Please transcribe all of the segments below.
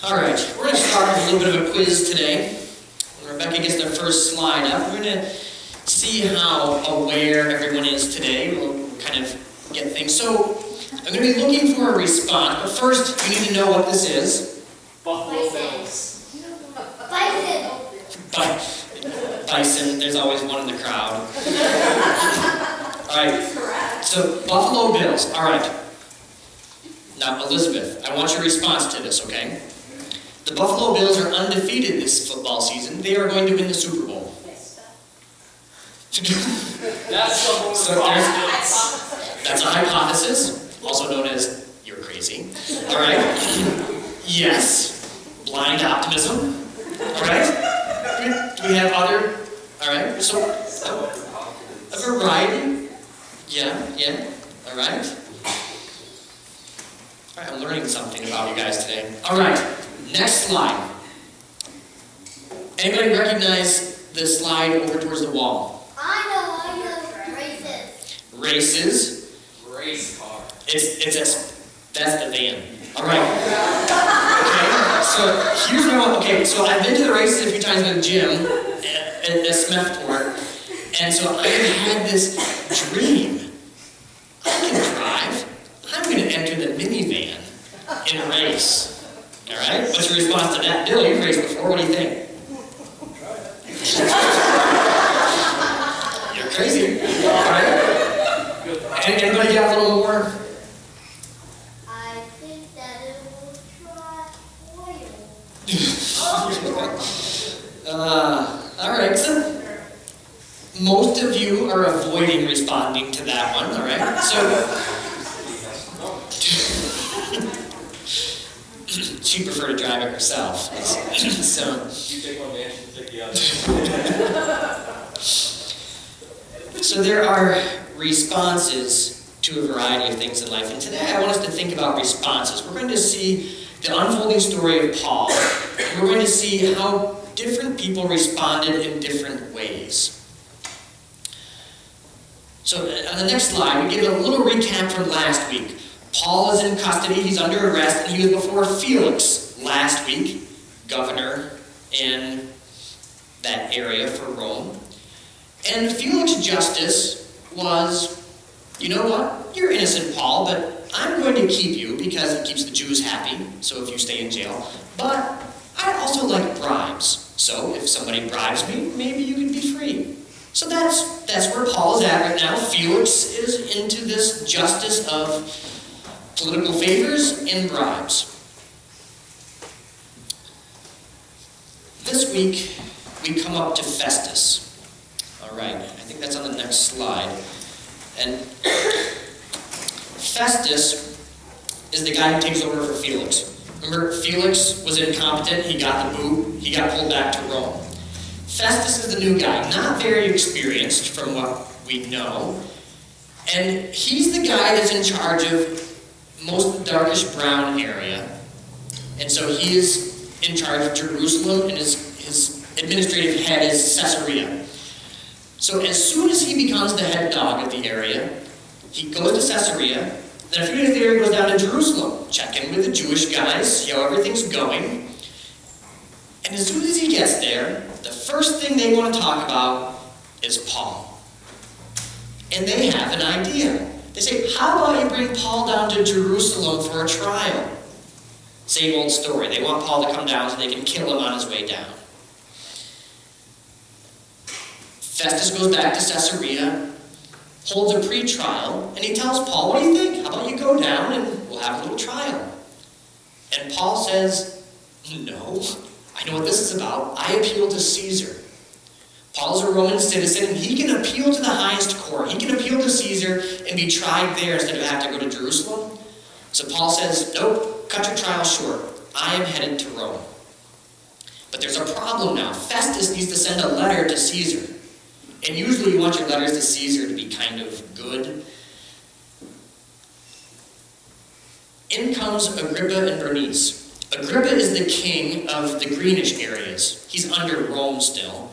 All right, we're going to start with a little bit of a quiz today. When Rebecca gets the first slide up, we're going to see how aware everyone is today. We'll kind of get things. So, I'm going to be looking for a response, but first, you need to know what this is. Buffalo Bills. Bison, there's always one in the crowd. All right, so Buffalo Bills. All right. Now, Elizabeth, I want your response to this, okay? The Buffalo Bills are undefeated this football season. They are going to win the Super Bowl. That's That's a hypothesis, also known as you're crazy. All right? Yes. Blind optimism. All right? Do we have other? All right. So, a variety. Yeah. All right. All right, I'm learning something about you guys today. All right, next slide. Anybody recognize the slide over towards the wall? I know. Races. Races. race car. That's the van. All right. Okay, so here's what so I've been to the races a few times with Jim at Smethport, and so I had this dream. I can drive. I'm going to enter the minivan in a race. All right? What's your response to that? Bill, you've raced before. What do you think? You're crazy. All right? Anybody got a little more? I think that it will try oil. All right. So most of you are avoiding responding to that one. All right? So she'd prefer to drive it herself. So You take one man, she'll take the other. So there are responses to a variety of things in life. And today I want us to think about responses. We're going to see the unfolding story of Paul. We're going to see how different people responded in different ways. So on the next slide, we give a little recap from last week. Paul is in custody, he's under arrest, and he was before Felix last week, governor in that area for Rome. And Felix's justice was, you know what, you're innocent, Paul, but I'm going to keep you because it keeps the Jews happy, so if you stay in jail. But I also like bribes, so if somebody bribes me, maybe you can be free. So that's where Paul is at right now. Felix is into this justice of political favors and bribes. This week, we come up to Festus. All right, I think that's on the next slide. And Festus is the guy who takes over for Felix. Remember, Felix was incompetent, he got the boot, he got pulled back to Rome. Festus is the new guy, not very experienced from what we know. And he's the guy that's in charge of most of the darkish brown area. And so he is in charge of Jerusalem, and his administrative head is Caesarea. So as soon as he becomes the head dog of the area, he goes to Caesarea. Then a few days later, he goes down to Jerusalem, check in with the Jewish guys, see how everything's going. And as soon as he gets there, the first thing they want to talk about is Paul. And they have an idea. They say, how about you bring Paul down to Jerusalem for a trial? Same old story. They want Paul to come down so they can kill him on his way down. Festus goes back to Caesarea, holds a pre-trial, and he tells Paul, what do you think? How about you go down and we'll have a little trial? And Paul says, no, I know what this is about. I appeal to Caesar. Paul's a Roman citizen, and he can appeal to the highest court. He can appeal to Caesar and be tried there instead of having to go to Jerusalem. So Paul says, nope, cut your trial short. I am headed to Rome. But there's a problem now. Festus needs to send a letter to Caesar. And usually you want your letters to Caesar to be kind of good. In comes Agrippa and Bernice. Agrippa is the king of the greenish areas. He's under Rome still.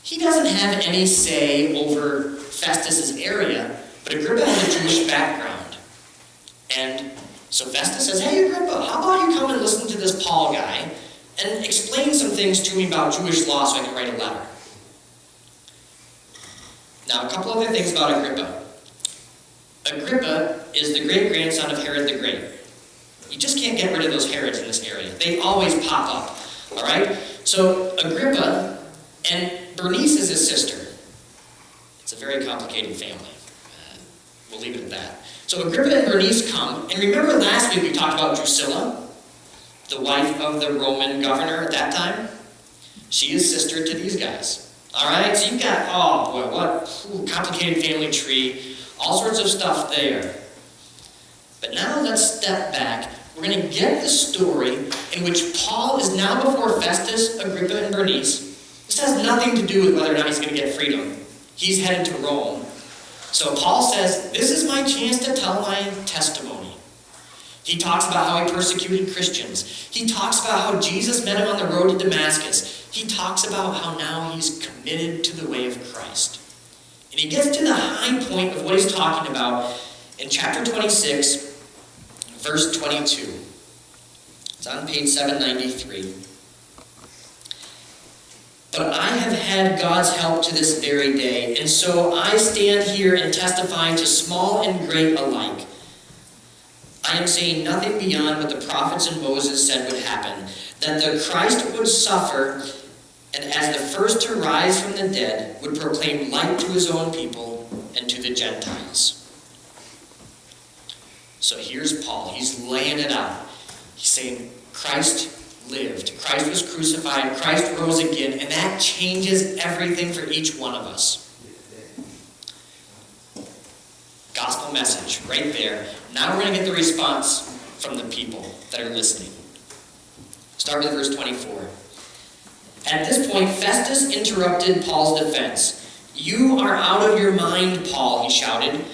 He doesn't have any say over Festus's area, but Agrippa has a Jewish background. And So Festus says, hey, Agrippa, how about you come and listen to this Paul guy and explain some things to me about Jewish law so I can write a letter. Now, a couple other things about Agrippa. Agrippa is the great-grandson of Herod the Great. You just can't get rid of those Herods in this area. They always pop up, all right? So Agrippa, and Bernice is his sister. It's a very complicated family. We'll leave it at that. So Agrippa and Bernice come, and remember last week we talked about Drusilla, the wife of the Roman governor at that time? She is sister to these guys. All right, so you've got, oh boy, what complicated family tree, all sorts of stuff there. But now let's step back. We're going to get the story in which Paul is now before Festus, Agrippa, and Bernice. This has nothing to do with whether or not he's going to get freedom. He's headed to Rome. So Paul says, this is my chance to tell my testimony. He talks about how he persecuted Christians. He talks about how Jesus met him on the road to Damascus. He talks about how now he's committed to the way of Christ. And he gets to the high point of what he's talking about in chapter 26, verse 22. It's on page 793. But I have had God's help to this very day, and so I stand here and testify to small and great alike. I am saying nothing beyond what the prophets and Moses said would happen, that the Christ would suffer, and as the first to rise from the dead, would proclaim light to his own people and to the Gentiles. So here's Paul. He's laying it out. He's saying Christ lived. Christ was crucified. Christ rose again. And that changes everything for each one of us. Gospel message right there. Now we're going to get the response from the people that are listening. Start with verse 24. At this point, Festus interrupted Paul's defense. You are out of your mind, Paul, he shouted.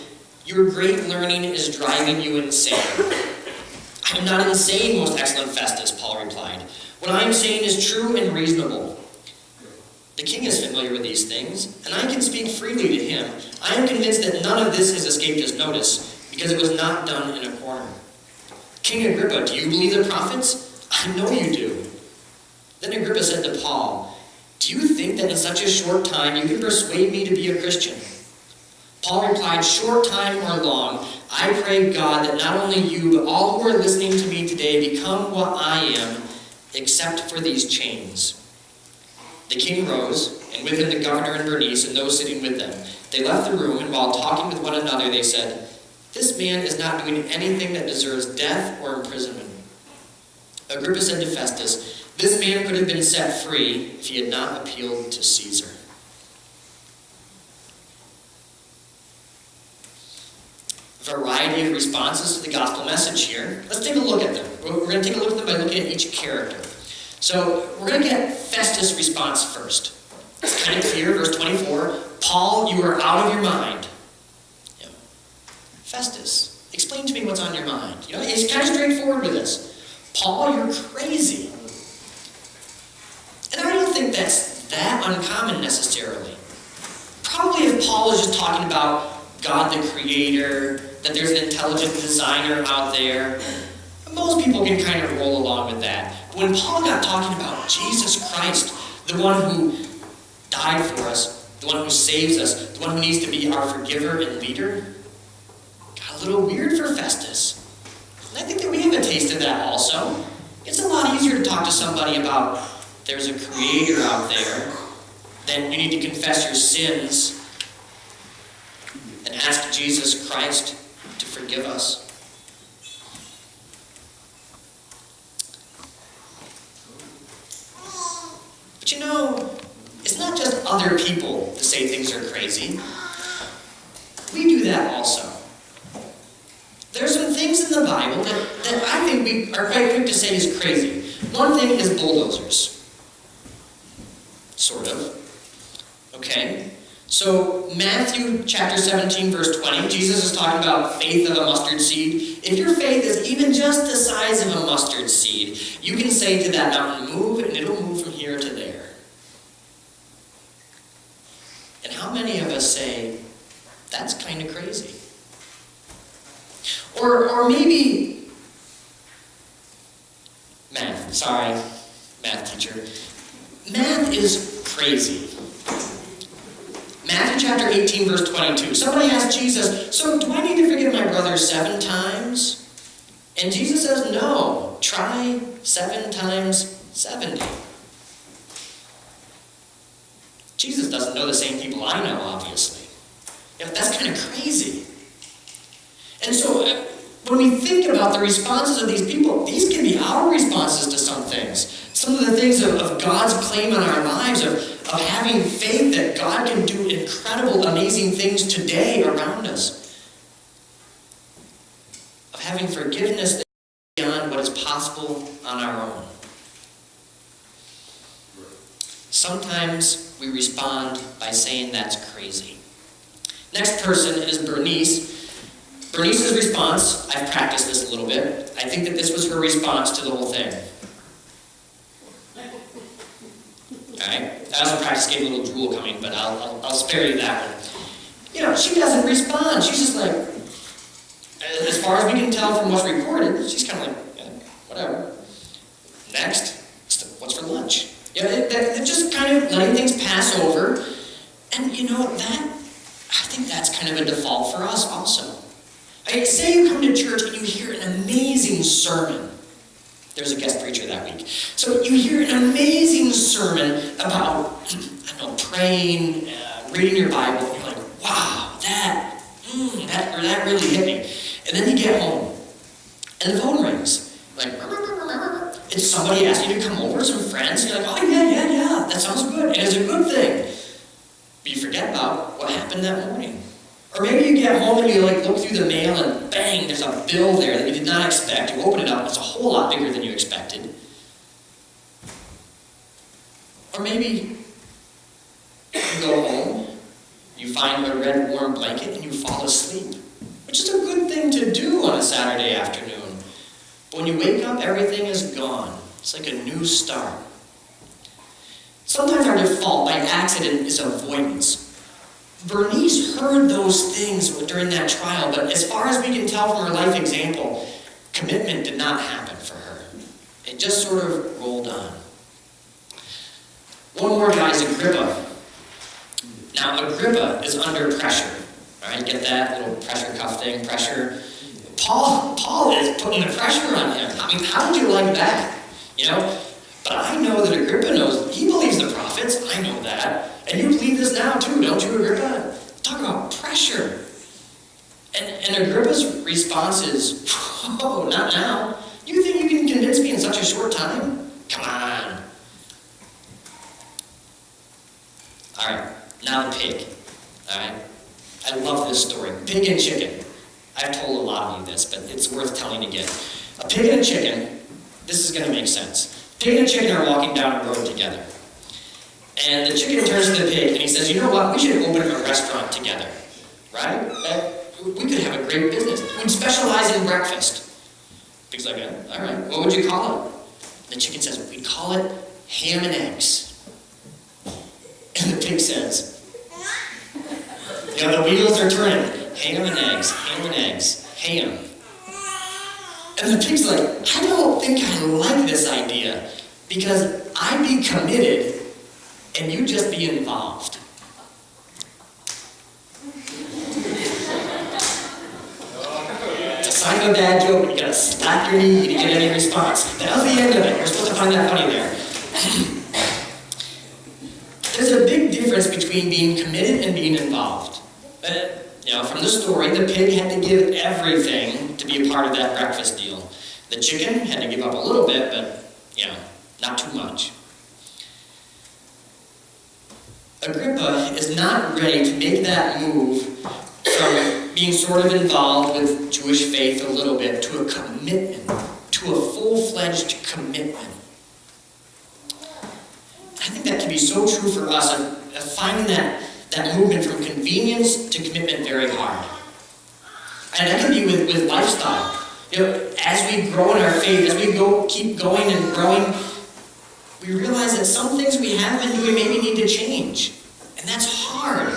Your great learning is driving you insane. I am not insane, most excellent Festus, Paul replied. What I am saying is true and reasonable. The king is familiar with these things, and I can speak freely to him. I am convinced that none of this has escaped his notice, because it was not done in a corner. King Agrippa, do you believe the prophets? I know you do. Then Agrippa said to Paul, do you think that in such a short time you can persuade me to be a Christian? Paul replied, short time or long, I pray God that not only you, but all who are listening to me today become what I am, except for these chains. The king rose, and with him the governor and Bernice and those sitting with them. They left the room, and while talking with one another, they said, this man is not doing anything that deserves death or imprisonment. Agrippa said to Festus, this man could have been set free if he had not appealed to Caesar. Variety of responses to the gospel message here. Let's take a look at them. We're going to take a look at them by looking at each character. So we're going to get Festus' response first. It's kind of clear, verse 24. Paul, you are out of your mind. You know, Festus, explain to me what's on your mind. You know, he's kind of straightforward with this. Paul, you're crazy. And I don't think that's that uncommon necessarily. Probably if Paul is just talking about God the Creator, that there's an intelligent designer out there, most people can kind of roll along with that. But when Paul got talking about Jesus Christ, the one who died for us, the one who saves us, the one who needs to be our forgiver and leader, got a little weird for Festus. And I think that we have a taste of that also. It's a lot easier to talk to somebody about there's a creator out there than you need to confess your sins and ask Jesus Christ to forgive us. But you know, it's not just other people that say things are crazy. We do that also. There's some things in the Bible that I think we are quite quick to say is crazy. One thing is bulldozers. Sort of. Okay? So Matthew chapter 17, verse 20, Jesus is talking about faith of a mustard seed. If your faith is even just the size of a mustard seed, you can say to that mountain, move, and it'll move from here to there. And how many of us say, that's kind of crazy? Or maybe Math. Sorry, math teacher. Math is crazy. Matthew chapter 18, verse 22. Somebody asked Jesus, so do I need to forgive my brother 7 times? And Jesus says, no. Try 7 times 70. Jesus doesn't know the same people I know, obviously. Yeah, that's kind of crazy. And so when we think about the responses of these people, these can be our responses to some things. Some of the things of God's claim on our lives, of having faith that God can do incredible, amazing things today around us. Of having forgiveness that is beyond what is possible on our own. Sometimes we respond by saying that's crazy. Next person is Bernice. Bernice's response, I've practiced this a little bit. I think that this was her response to the whole thing. Alright? I also practiced getting a little drool coming, but I'll spare you that one. You know, she doesn't respond. She's just like, as far as we can tell from what's recorded, she's kind of like, yeah, whatever. Next, what's for lunch? You know, they're just kind of letting things pass over. And you know, I think that's kind of a default for us also. Say you come to church and you hear an amazing sermon. There was a guest preacher that week. So you hear an amazing sermon about, I don't know, praying, reading your Bible, and you're like, wow, that really hit me. And then you get home, and the phone rings. Like, and somebody asks you to come over, some friends, and you're like, oh, yeah, that sounds good, and it's a good thing. But you forget about what happened that morning. Or maybe you get home and you look through the mail and bang, there's a bill there that you did not expect. You open it up, it's a whole lot bigger than you expected. Or maybe you go home, you find a red warm blanket and you fall asleep. Which is a good thing to do on a Saturday afternoon. But when you wake up, everything is gone. It's like a new start. Sometimes our default by accident is avoidance. Bernice heard those things during that trial, but as far as we can tell from her life example, commitment did not happen for her. It just sort of rolled on. One more guy is Agrippa. Now, Agrippa is under pressure. All right, get that little pressure cuff thing, pressure. Paul is putting the pressure on him. I mean, how would you like that? You know? But I know that Agrippa knows, he believes the prophets, I know that. And you believe this now too, don't you, Agrippa? Talk about pressure. And Agrippa's response is, oh, not now. You think you can convince me in such a short time? Come on. Alright, now the pig. Alright? I love this story. Pig and chicken. I've told a lot of you this, but it's worth telling again. A pig and a chicken, this is going to make sense. Pig and chicken are walking down a road together. And the chicken turns to the pig and he says, you know what, we should open a restaurant together. Right? We could have a great business. We'd specialize in breakfast. Pig's like, all right, what would you call it? The chicken says, we'd call it ham and eggs. And the pig says, you know, the wheels are turning. Ham and eggs, ham. And the pig's like, I don't think I like this idea because I'd be committed and you'd just be involved. It's a psycho dad joke, you gotta slap your knee, you didn't get any response. That was the end of it. You're supposed to find that funny there. There's a big difference between being committed and being involved. You know, from the story, the pig had to give everything to be a part of that breakfast deal. The chicken had to give up a little bit, but, you know, not too much. Agrippa is not ready to make that move from being sort of involved with Jewish faith a little bit to a commitment, to a full-fledged commitment. I think that can be so true for us of finding that movement from convenience to commitment very hard. And that can be with lifestyle. You know, as we grow in our faith, as we keep going and growing, we realize that some things we have been doing maybe need to change. And that's hard.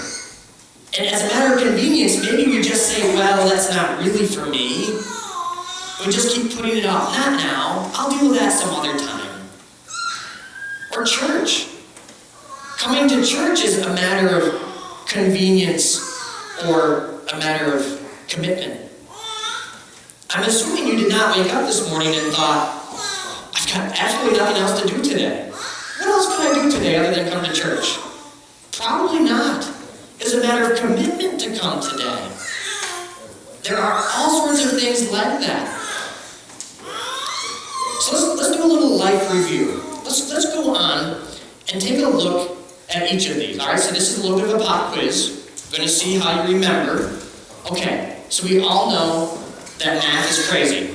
And as a matter of convenience, maybe we just say, well, that's not really for me. We just keep putting it off. Not now. I'll deal with that some other time. Or church. Coming to church is a matter of convenience or a matter of commitment. I'm assuming you did not wake up this morning and thought, I've got absolutely nothing else to do today. What else can I do today other than come to church? Probably not. It's a matter of commitment to come today. There are all sorts of things like that. So let's do a little life review. Let's go on and take a look at each of these. All right, so this is a little bit of a pop quiz. We're going to see how you remember. Okay, so we all know that math is crazy.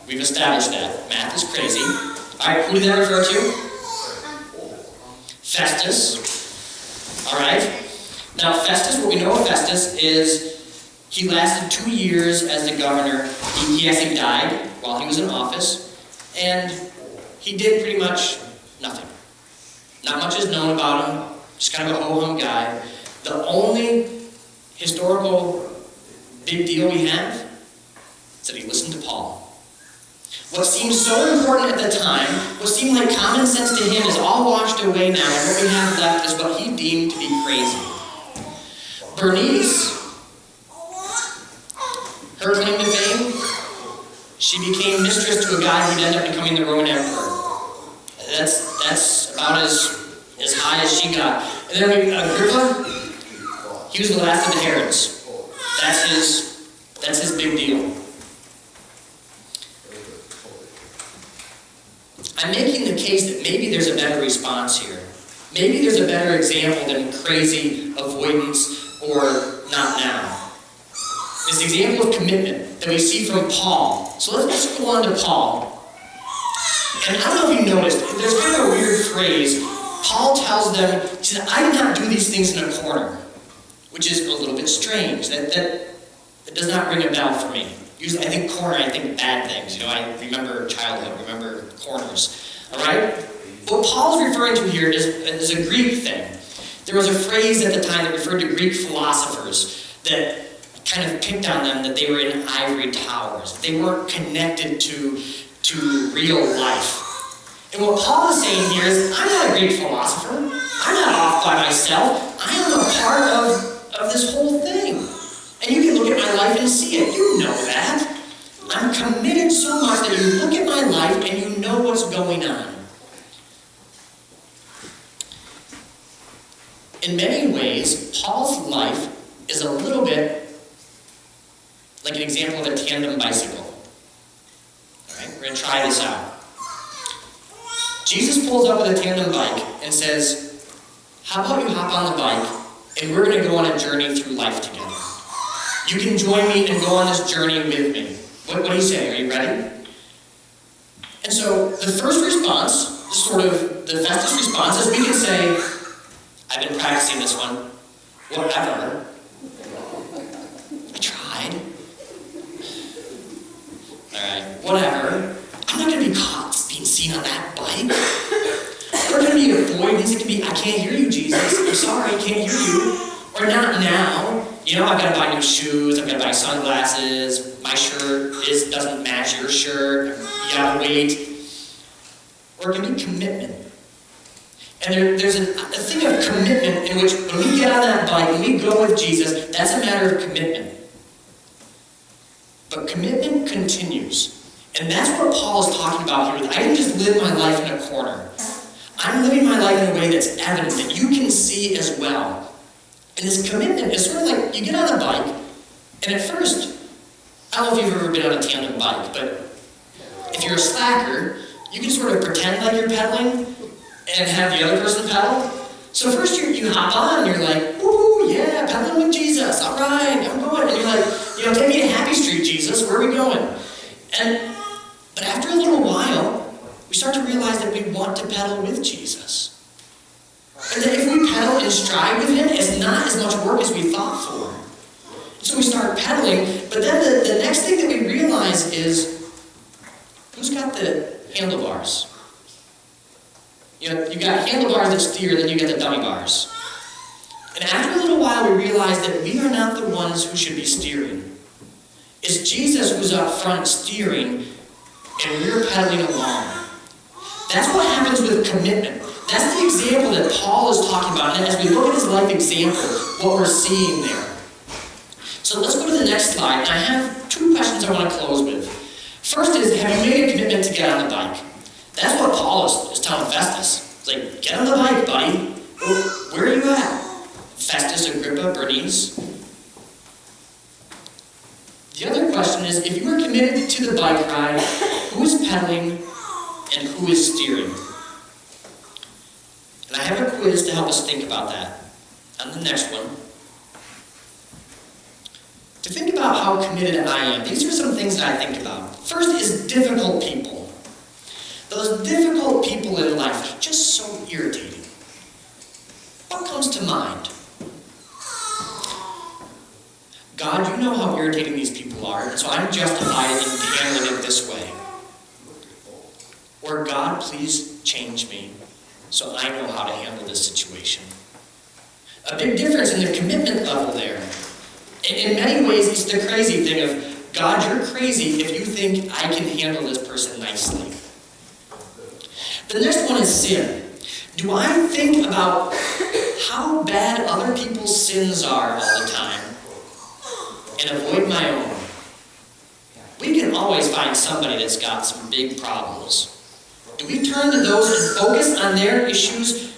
We've established that. Math is crazy. All right, who did that refer to? Festus. All right. Now, Festus, what we know of Festus is he lasted 2 years as the governor. He actually died while he was in office. And he did pretty much nothing. Not much is known about him. Just kind of a ho-hum guy. The only historical big deal we have is that he listened to Paul. What seemed so important at the time, what seemed like common sense to him, is all washed away now, and what we have left is what he deemed to be crazy. Bernice, her claim to fame, she became mistress to a guy who'd end up becoming the Roman emperor. That's about as high as she got. And then Agrippa, he was the last of the Herods. That's his big deal. I'm making the case that maybe there's a better response here. Maybe there's a better example than crazy avoidance or not now. It's the example of commitment that we see from Paul. So let's go on to Paul. And I don't know if you noticed, there's kind of a weird phrase. Paul tells them, he says, I did not do these things in a corner, which is a little bit strange. That does not ring a bell for me. Usually I think corner, I think bad things. You know, I remember childhood, remember corners. All right? What Paul's referring to here is a Greek thing. There was a phrase at the time that referred to Greek philosophers that kind of picked on them, that they were in ivory towers. They weren't connected to real life. And what Paul is saying here is, I'm not a Greek philosopher. I'm not off by myself. I am a part of this whole thing. And you can look at my life and see it. You know that. I'm committed so much that you look at my life and you know what's going on. In many ways, Paul's life is a little bit like an example of a tandem bicycle. All right, we're going to try this out. Jesus pulls up with a tandem bike and says, how about you hop on the bike and we're going to go on a journey through life together. You can join me and go on this journey with me. What do you say? Are you ready? And so the first response, sort of the Festus response, is we can say, I've been practicing this one. Whatever. I tried. Alright, whatever. I'm not going to be caught being seen on that bike. There's going to be avoidance. It can be, I can't hear you, Jesus. I'm sorry, I can't hear you. Or not now. You know, I've got to buy new shoes, I've got to buy sunglasses, my shirt doesn't match your shirt, you gotta wait. Or it can be commitment. And there's a thing of commitment in which when we get on that bike, when we go with Jesus, that's a matter of commitment. But commitment continues. And that's what Paul is talking about here. I didn't just live my life in a corner. I'm living my life in a way that's evident, that you can see as well. And this commitment is sort of like, you get on a bike, and at first, I don't know if you've ever been on a tandem bike, but if you're a slacker, you can sort of pretend like you're pedaling and have the other person pedal. So first you hop on, and you're like, woo, yeah, pedaling with Jesus, all right, I'm going. And you're like, take me to Happy Street, Jesus, where are we going? But after a little while, we start to realize that we want to pedal with Jesus. And that if we pedal and stride with him, it's not as much work as we thought for. So we start pedaling, but then the next thing that we realize is, who's got the handlebars? You've got handlebars that steer, then you get the dummy bars. And after a little while, we realize that we are not the ones who should be steering. It's Jesus who's up front steering, and we're pedaling along. That's what happens with commitment. That's the example that Paul is talking about. And as we look at his life example, what we're seeing there. So let's go to the next slide. And I have two questions I want to close with. First is, have you made a commitment to get on the bike? That's what Paul is telling Festus. It's like, get on the bike, buddy. Where are you at? Festus, Agrippa, Bernice. The other question is, if you are committed to the bike ride, who is pedaling and who is steering? And I have a quiz to help us think about that. On the next one. To think about how committed I am, these are some things that I think about. First is difficult people. Those difficult people in life are just so irritating. What comes to mind? God, you know how irritating these people are, and so I'm justified in handling it this way. Or God, please change me so I know how to handle this situation. A big difference in the commitment level there. In many ways, it's the crazy thing of, God, you're crazy if you think I can handle this person nicely. The next one is sin. Do I think about how bad other people's sins are all the time and avoid my own? We can always find somebody that's got some big problems. Do we turn to those and focus on their issues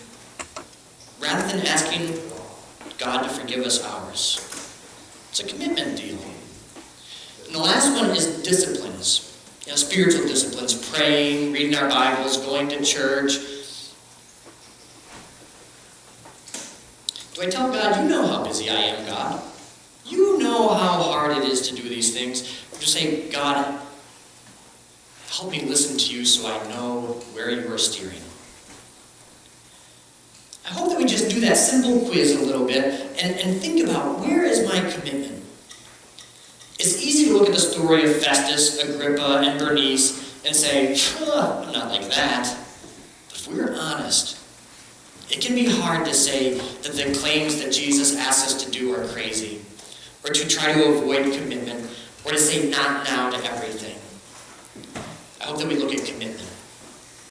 rather than asking God to forgive us ours? It's a commitment deal. And the last one is disciplines. Spiritual disciplines, praying, reading our Bibles, going to church. Do I tell God, you know how busy I am, God? You know how hard it is to do these things. Or just say, God, help me listen to you so I know where you are steering. I hope that we just do that simple quiz a little bit and think about, where is my commitment? It's easy to look at the story of Festus, Agrippa, and Bernice and say, I'm not like that. But if we're honest, it can be hard to say that the claims that Jesus asks us to do are crazy, or to try to avoid commitment, or to say not now to everything. I hope that we look at commitment.